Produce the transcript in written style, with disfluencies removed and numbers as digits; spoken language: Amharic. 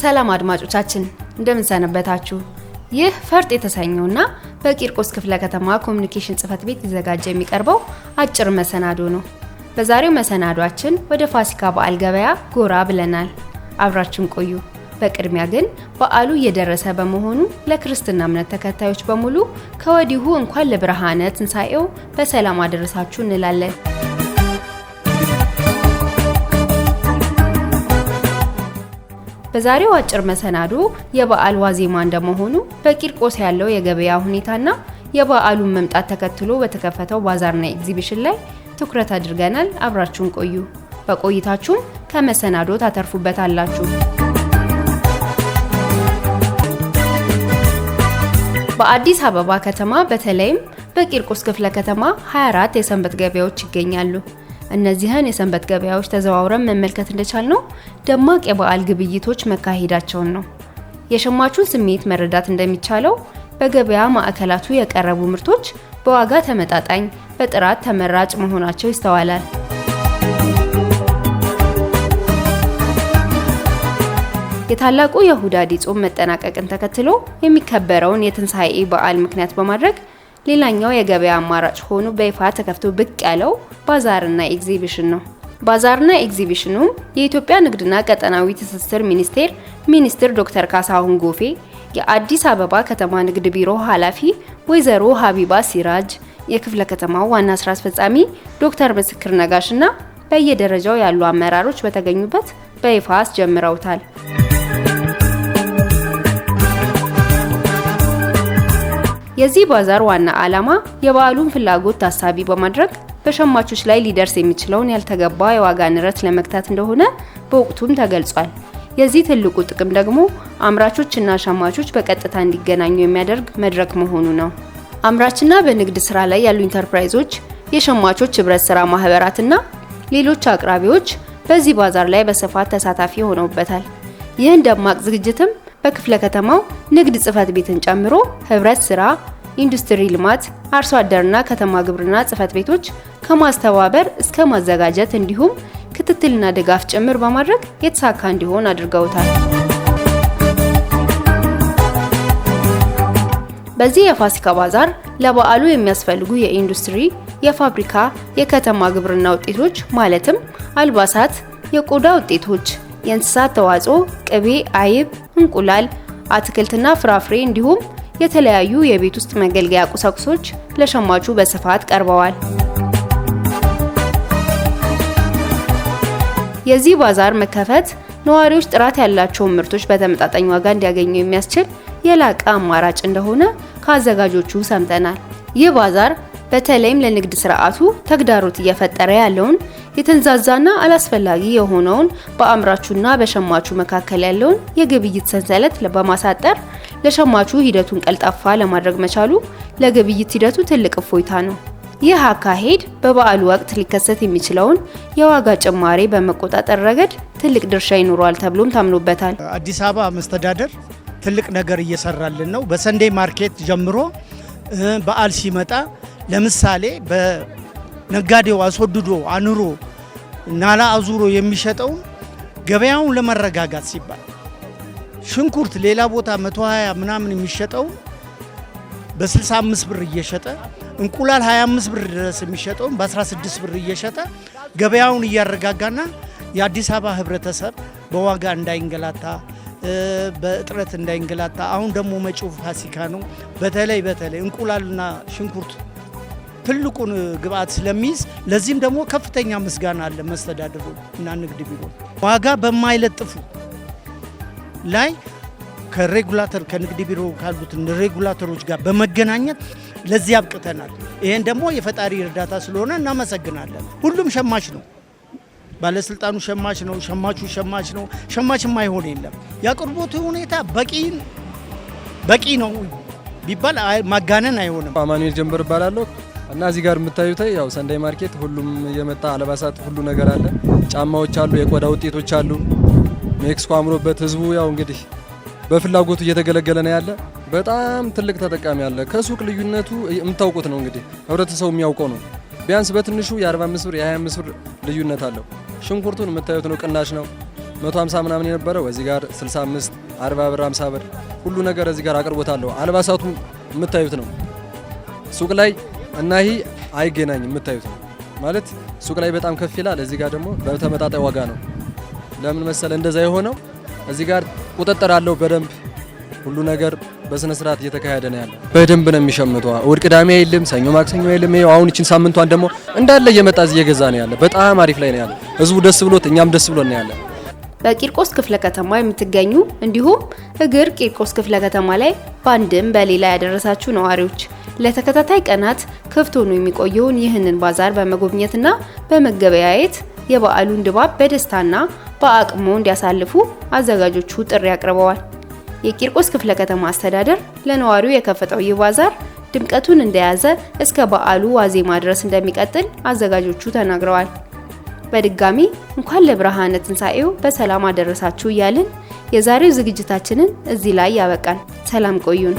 ሰላም አድማጮቻችን እንደምን ሰነበታችሁ? ይህ ፈርጥ የተሰኘውና በቂርቆስ ክፍለ ከተማ ኮሙኒኬሽን ጽፈት ቤት ይዘጋጀ የሚቀርበው አጭር መሰናዶ ነው። በዛሬው መሰናዷችን ወደ ፋሲካ በዓል ገበያ ጎራ ብለናል። አብራችሁን ቆዩ። በቅድሚያ ግን በዓሉ እየደረሰ በመሆኑ ለክርስትና እምነት ተከታዮች በሙሉ ከወዲሁ እንኳን ለብርሃነ ትንሣኤው በሰላም አደረሳችሁ እንላለን። በዛሬው አጭር መሰናዶ የበዓል ዋዜማ እንደመሆኑ በቂርቆስ ያለው የገበያ ሁኔታና የበዓሉን መምጣት ተከትሎ በተከፈተው ባዛርና ኤግዚቢሽን ላይ ትኩረት አድርገናል። አብራችሁን ቆዩ። በቆይታችሁም ከመሰናዶ ታተርፉበታላችሁ። በአዲስ አበባ ከተማ በተለይም በቂርቆስ ክፍለ ከተማ 24 የሰንበት ገበያዎች ይገኛሉ። እነዚህን የሰንበት ገበያዎች ተዘዋውረን መመልከት እንደቻልነው ደማቅ የበዓል ግብይቶች መካሄዳቸውን ነው። የሸማቹን ስሜት መረዳት እንደሚቻለው በገበያ ማዕከላቱ የቀረቡ ምርቶች በዋጋ ተመጣጣኝ፣ በጥራት ተመራጭ መሆናቸው ይስተዋላል። የታላቁ የሁዳዴ ጾም መጠናቀቅን ተከትሎ የሚከበረውን የትንሣኤ በዓል ምክንያት በማድረግ ሌላኛው የገበያ አማራጭ ሆኖ በይፋ ተከፍቶ ብቅ ያለው ባዛርና ኤግዚቢሽን ነው። ባዛርና ኤግዚቢሽኑ የኢትዮጵያ ንግድና ቀጠናዊ ትስስር ሚኒስትር ዶክተር ካሳሁን ጎፌ፣ የአዲስ አበባ ከተማ ንግድ ቢሮ ኃላፊ ወይዘሮ ሀቢባ ሲራጅ፣ የክፍለ ከተማው ዋና ስራ አስፈጻሚ ዶክተር ምስክር ነጋሽና በየደረጃው ያሉ አመራሮች በተገኙበት በይፋ አስጀምረውታል። የዚህ ባዛር ዋና ዓላማ የበዓሉን ፍላጎት ታሳቢ በማድረግ በሸማቾች ላይ ሊደርስ የሚችለውን ያልተገባ የዋጋ ንረት ለመግታት እንደሆነ በወቅቱም ተገልጿል። የዚህ ትልቁ ጥቅም ደግሞ አምራቾችና ሸማቾች በቀጥታ እንዲገናኙ የሚያደርግ መድረክ መሆኑ ነው። አምራችና በንግድ ስራ ላይ ያሉ ኢንተርፕራይዞች፣ የሸማቾች ህብረት ስራ ማህበራትና ሌሎች አቅራቢዎች በዚህ ባዛር ላይ በስፋት ተሳታፊ ሆነውበታል። ይህን ደማቅ ዝግጅትም በክፍለ ከተማው ንግድ ጽፈት ቤትን ጨምሮ ህብረት ስራ፣ ኢንዱስትሪ ልማት፣ አርሶ አደርና ከተማ ግብርና ጽፈት ቤቶች ከማስተባበር እስከ ማዘጋጀት እንዲሁም ክትትልና ድጋፍ ጭምር በማድረግ የተሳካ እንዲሆን አድርገውታል። በዚህ የፋሲካ ባዛር ለበዓሉ የሚያስፈልጉ የኢንዱስትሪ፣ የፋብሪካ፣ የከተማ ግብርና ውጤቶች ማለትም አልባሳት፣ የቆዳ ውጤቶች፣ የእንስሳት ተዋጽኦ፣ ቅቤ፣ አይብ፣ እንቁላል፣ አትክልትና ፍራፍሬ እንዲሁም የተለያዩ የቤት ውስጥ መገልገያ ቁሳቁሶች ለሸማቹ በስፋት ቀርበዋል። የዚህ ባዛር መከፈት ነዋሪዎች ጥራት ያላቸውን ምርቶች በተመጣጣኝ ዋጋ እንዲያገኙ የሚያስችል የላቀ አማራጭ እንደሆነ ከአዘጋጆቹ ሰምተናል። ይህ ባዛር በተለይም ለንግድ ስርዓቱ ተግዳሮት እየፈጠረ ያለውን የተንዛዛና አላስፈላጊ የሆነውን በአምራቹና በሸማቹ መካከል ያለውን የግብይት ሰንሰለት በማሳጠር ለሸማቹ ሂደቱን ቀልጣፋ ለማድረግ መቻሉ ለግብይት ሂደቱ ትልቅ እፎይታ ነው። ይህ አካሄድ በበዓሉ ወቅት ሊከሰት የሚችለውን የዋጋ ጭማሪ በመቆጣጠር ረገድ ትልቅ ድርሻ ይኖረዋል ተብሎም ታምኖበታል። አዲስ አበባ መስተዳደር ትልቅ ነገር እየሰራልን ነው። በሰንዴ ማርኬት ጀምሮ በዓል ሲመጣ ለምሳሌ በነጋዴው አስወድዶ አኑሮ ናላ አዙሮ የሚሸጠው ገበያውን ለመረጋጋት ሲባል ሽንኩርት ሌላ ቦታ 120 ምናምን የሚሸጠው በ65 ብር እየሸጠ እንቁላል 25 ብር ድረስ የሚሸጠው በ16 ብር እየሸጠ ገበያውን እያረጋጋና የአዲስ አበባ ህብረተሰብ በዋጋ እንዳይንገላታ በእጥረት እንዳይንገላታ አሁን ደግሞ መጪው ፋሲካ ነው። በተለይ እንቁላልና ሽንኩርት ትልቁን ግብአት ስለሚይዝ ለዚህም ደግሞ ከፍተኛ ምስጋና አለ መስተዳድሩ እና ንግድ ቢሮ ዋጋ በማይለጥፉ ላይ ከንግድ ቢሮ ካሉት ሬጉላተሮች ጋር በመገናኘት ለዚህ አብቅተናል። ይሄን ደግሞ የፈጣሪ እርዳታ ስለሆነ እናመሰግናለን። ሁሉም ሸማች ነው፣ ባለስልጣኑ ሸማች ነው፣ ሸማቹ ሸማች ነው። ሸማች የማይሆን የለም። የአቅርቦቱ ሁኔታ በቂ ነው ቢባል ማጋነን አይሆንም። አማኑኤል ጀንበር እባላለሁ እና እዚህ ጋር የምታዩት ያው ሰንዳይ ማርኬት ሁሉም የመጣ አልባሳት ሁሉ ነገር አለ። ጫማዎች አሉ፣ የቆዳ ውጤቶች አሉ። ሜክሲኮ አምሮበት ህዝቡ ያው እንግዲህ በፍላጎቱ እየተገለገለ ነው ያለ። በጣም ትልቅ ተጠቃሚ አለ። ከሱቅ ልዩነቱ የምታውቁት ነው እንግዲህ ህብረተሰቡ የሚያውቀው ነው። ቢያንስ በትንሹ የ45 ብር የ25 ብር ልዩነት አለው። ሽንኩርቱን የምታዩት ነው፣ ቅናሽ ነው። 150 ምናምን የነበረው እዚህ ጋር 65 40 ብር 50 ብር ሁሉ ነገር እዚህ ጋር አቅርቦት አለው። አልባሳቱ የምታዩት ነው ሱቅ ላይ እና ይሄ አይገናኝም። የምታዩት ነው ማለት ሱቅ ላይ በጣም ከፍ ይላል፣ እዚህ ጋር ደግሞ በተመጣጣኝ ዋጋ ነው። ለምን መሰለ እንደዛ የሆነው እዚህ ጋር ቁጥጥር አለው በደንብ ሁሉ ነገር በስነ ስርዓት እየተካሄደ ነው ያለው። በደንብ ነው የሚሸምቷ። እሑድ ቅዳሜ አይልም፣ ሰኞ ማክሰኞ አይልም። ይኸው አሁን እቺን ሳምንቷን ደግሞ እንዳለ እየመጣ እዚህ እየገዛ ነው ያለ። በጣም አሪፍ ላይ ነው ያለ። ህዝቡ ደስ ብሎት እኛም ደስ ብሎን ነው ያለ። በቂርቆስ ክፍለ ከተማ የምትገኙ እንዲሁም እግር ቂርቆስ ክፍለ ከተማ ላይ ባንድም በሌላ ያደረሳችሁ ነዋሪዎች ለተከታታይ ቀናት ክፍት ሆኖ የሚቆየውን ይህንን ባዛር በመጎብኘትና በመገበያየት የበዓሉን ድባብ በደስታና በአቅሞ እንዲያሳልፉ አዘጋጆቹ ጥሪ አቅርበዋል። የቂርቆስ ክፍለ ከተማ አስተዳደር ለነዋሪው የከፈተው ይህ ባዛር ድምቀቱን እንደያዘ እስከ በዓሉ ዋዜማ ድረስ እንደሚቀጥል አዘጋጆቹ ተናግረዋል። በድጋሚ እንኳን ለብርሃነ ትንሣኤው በሰላም አደረሳችሁ እያልን የዛሬው ዝግጅታችንን እዚህ ላይ ያበቃን። ሰላም ቆዩን።